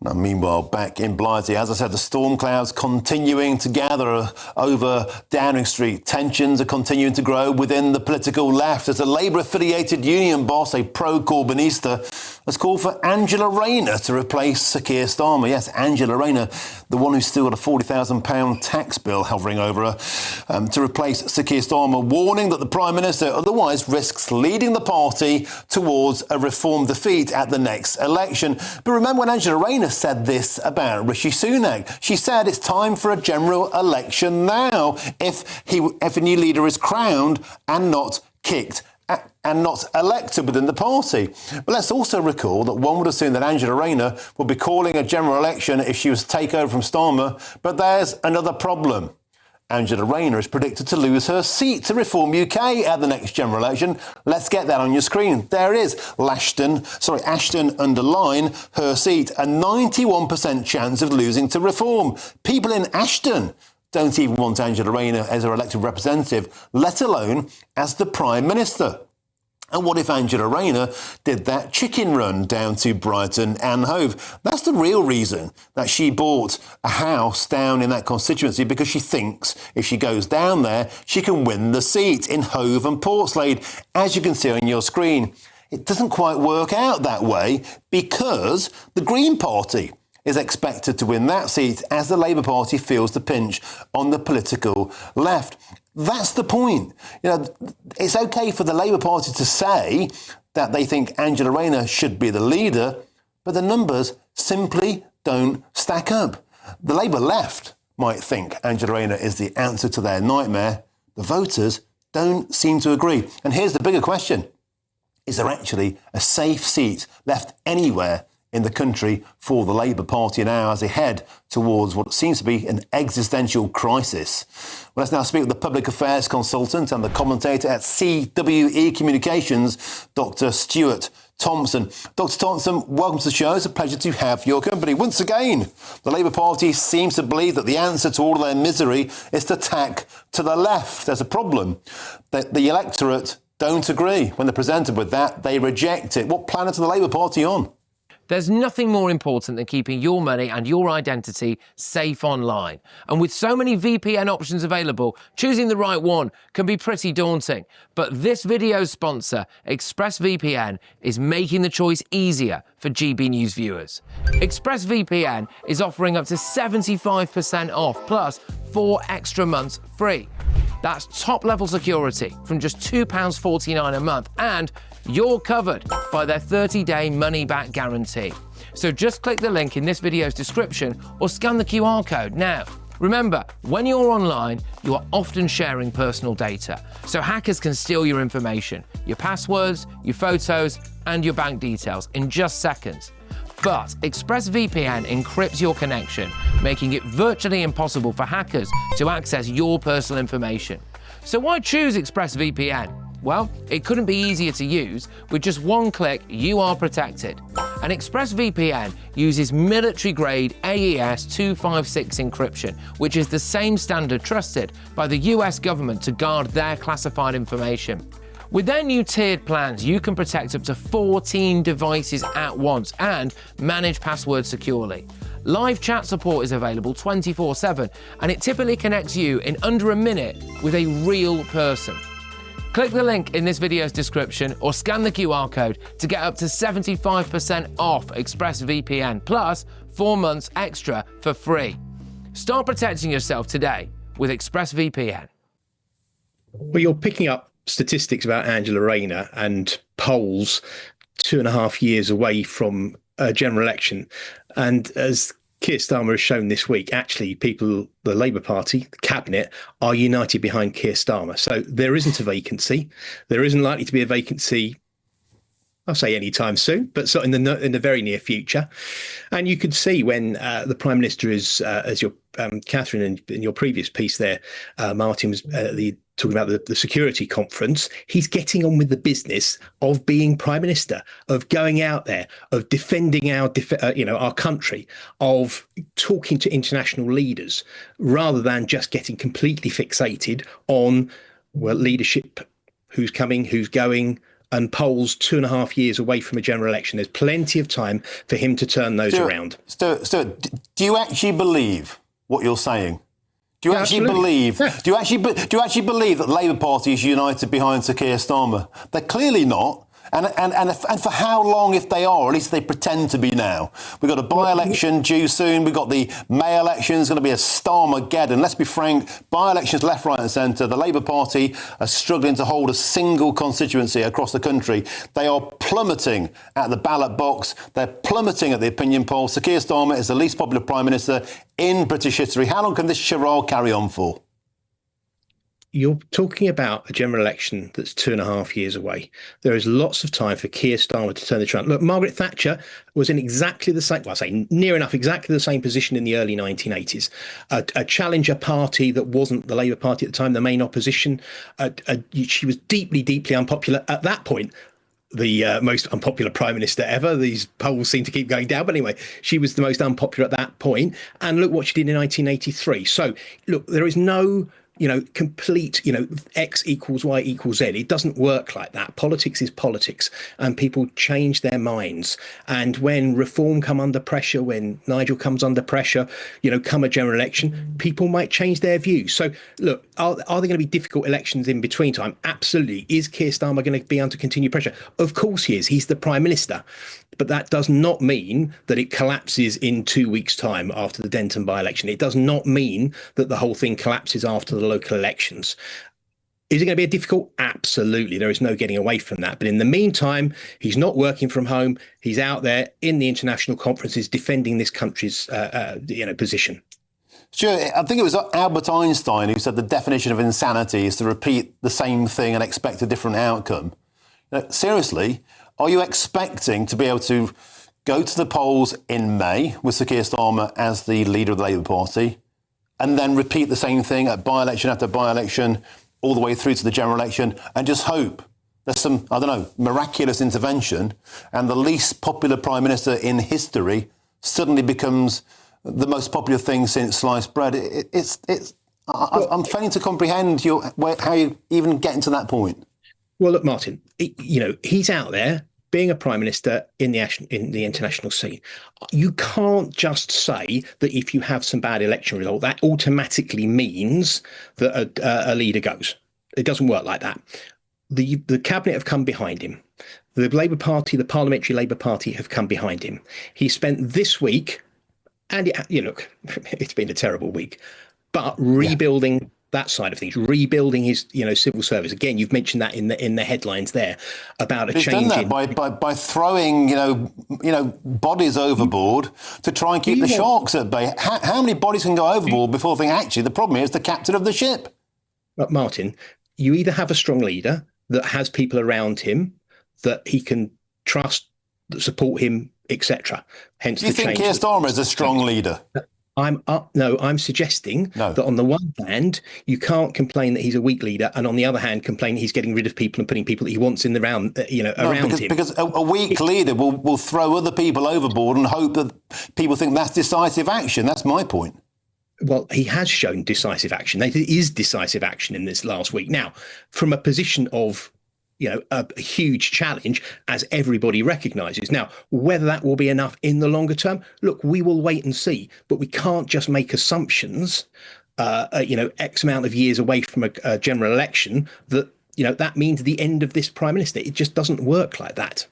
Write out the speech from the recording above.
Now, meanwhile, back in Blighty, as I said, the storm clouds continuing to gather over Downing Street. Tensions are continuing to grow within the political left as a Labour-affiliated union boss, a pro-Corbynista, has called for Angela Rayner to replace Sir Keir Starmer. Yes, Angela Rayner, the one who's still got a £40,000 tax bill hovering over her, to replace Sir Keir Starmer, warning that the Prime Minister otherwise risks leading the party towards a Reform defeat at the next election. But remember when Angela Rayner said this about Rishi Sunak? She said it's time for a general election now if a new leader is crowned and not kicked and not elected within the party. But let's also recall that one would assume that Angela Rayner would be calling a general election if she was to take over from Starmer. But there's another problem. Angela Rayner is predicted to lose her seat to Reform UK at the next general election. Let's get that on your screen. There it is. Ashton underline her seat. A 91% chance of losing to Reform. People in Ashton don't even want Angela Rayner as her elected representative, let alone as the Prime Minister. And what if Angela Rayner did that chicken run down to Brighton and Hove? That's the real reason that she bought a house down in that constituency, because she thinks if she goes down there, she can win the seat in Hove and Portslade, as you can see on your screen. It doesn't quite work out that way because the Green Party is expected to win that seat as the Labour Party feels the pinch on the political left. That's the point. It's OK for the Labour Party to say that they think Angela Rayner should be the leader, but the numbers simply don't stack up. The Labour left might think Angela Rayner is the answer to their nightmare. The voters don't seem to agree. And here's the bigger question. Is there actually a safe seat left anywhere in the country for the Labour Party now as they head towards what seems to be an existential crisis? Well, let's now speak with the public affairs consultant and the commentator at CWE Communications, Dr. Stuart Thomson. Dr. Thomson, welcome to the show. It's a pleasure to have your company. Once again, the Labour Party seems to believe that the answer to all of their misery is to tack to the left. There's a problem that the electorate don't agree. When they're presented with that, they reject it. What planet are the Labour Party on? There's nothing more important than keeping your money and your identity safe online. And with so many VPN options available, choosing the right one can be pretty daunting. But this video's sponsor, ExpressVPN, is making the choice easier for GB News viewers. ExpressVPN is offering up to 75% off, plus 4 extra months free. That's top-level security from just £2.49 a month, and you're covered by their 30-day money-back guarantee. So just click the link in this video's description or scan the QR code now. Remember, when you're online, you are often sharing personal data, so hackers can steal your information, your passwords, your photos, and your bank details in just seconds. But ExpressVPN encrypts your connection, making it virtually impossible for hackers to access your personal information. So why choose ExpressVPN? Well, it couldn't be easier to use. With just one click, you are protected. And ExpressVPN uses military-grade AES 256 encryption, which is the same standard trusted by the US government to guard their classified information. With their new tiered plans, you can protect up to 14 devices at once and manage passwords securely. Live chat support is available 24/7, and it typically connects you in under a minute with a real person. Click the link in this video's description or scan the QR code to get up to 75% off ExpressVPN, plus 4 months extra for free. Start protecting yourself today with ExpressVPN. Well, you're picking up statistics about Angela Rayner and polls 2.5 years away from a general election. And as Keir Starmer has shown this week, actually people, the Labour Party, the Cabinet, are united behind Keir Starmer. So there isn't a vacancy. There isn't likely to be a vacancy, I'll say anytime soon, but so in the very near future. And you could see when the Prime Minister is, as your Catherine, in your previous piece there, Martin was talking about the security conference, he's getting on with the business of being Prime Minister, of going out there, of defending our country, of talking to international leaders, rather than just getting completely fixated on, well, leadership, who's coming, who's going, and polls 2.5 years away from a general election. There's plenty of time for him to turn those around. Stuart, do you actually believe what you're saying? Do you actually believe? Yeah. Do you actually believe that the Labour Party is united behind Sir Keir Starmer? They're clearly not. And for how long, if they are, or at least they pretend to be now? We've got a by-election due soon. We've got the May election. It's going to be a Starmer-geddon. Let's be frank, by-elections left, right and centre. The Labour Party are struggling to hold a single constituency across the country. They are plummeting at the ballot box. They're plummeting at the opinion polls. Sir Keir Starmer is the least popular Prime Minister in British history. How long can this charade carry on for? You're talking about a general election that's 2.5 years away. There is lots of time for Keir Starmer to turn the trend. Look, Margaret Thatcher was in exactly the same, well, I say near enough exactly the same position in the early 1980s. A challenger party that wasn't the Labour Party at the time, the main opposition. She was deeply, deeply unpopular at that point. The most unpopular prime minister ever. These polls seem to keep going down. But anyway, she was the most unpopular at that point. And look what she did in 1983. So, look, there is no complete, X equals Y equals Z. It doesn't work like that. Politics is politics, and people change their minds. And when reform come under pressure, when Nigel comes under pressure, come a general election, people might change their views. So look, are there going to be difficult elections in between time? Absolutely. Is Keir Starmer going to be under continued pressure? Of course he is. He's the Prime Minister. But that does not mean that it collapses in 2 weeks' time after the Denton by-election. It does not mean that the whole thing collapses after the local elections. Is it going to be difficult? Absolutely. There is no getting away from that. But in the meantime, he's not working from home. He's out there in the international conferences defending this country's position. Sure. I think it was Albert Einstein who said the definition of insanity is to repeat the same thing and expect a different outcome. Seriously, are you expecting to be able to go to the polls in May with Sir Keir Starmer as the leader of the Labour Party and then repeat the same thing at by-election after by-election all the way through to the general election and just hope there's some, miraculous intervention and the least popular Prime Minister in history suddenly becomes the most popular thing since sliced bread? I'm failing to comprehend how you even get to that point. Well, look, Martin, he's out there being a prime minister in the international scene. You can't just say that if you have some bad election result, that automatically means that a leader goes. It doesn't work like that. The cabinet have come behind him. The Labour Party, the Parliamentary Labour Party, have come behind him. He spent this week, and look, it's been a terrible week, but rebuilding that side of things, rebuilding his, civil service. Again, you've mentioned that in the headlines there about a change. He's done that by throwing, bodies overboard to try and keep the sharks at bay. How many bodies can go overboard before they think, actually, the problem is the captain of the ship? But Martin, you either have a strong leader that has people around him that he can trust, that support him, etc. Hence, do you think Keir Starmer is a strong leader? I'm suggesting that on the one hand, you can't complain that he's a weak leader, and on the other hand, complain he's getting rid of people and putting people that he wants in the round, around him. Because a weak leader will throw other people overboard and hope that people think that's decisive action. That's my point. Well, he has shown decisive action. There is decisive action in this last week. Now, from a position of a huge challenge, as everybody recognises. Now, whether that will be enough in the longer term, look, we will wait and see. But we can't just make assumptions, X amount of years away from a general election that, that means the end of this Prime Minister. It just doesn't work like that.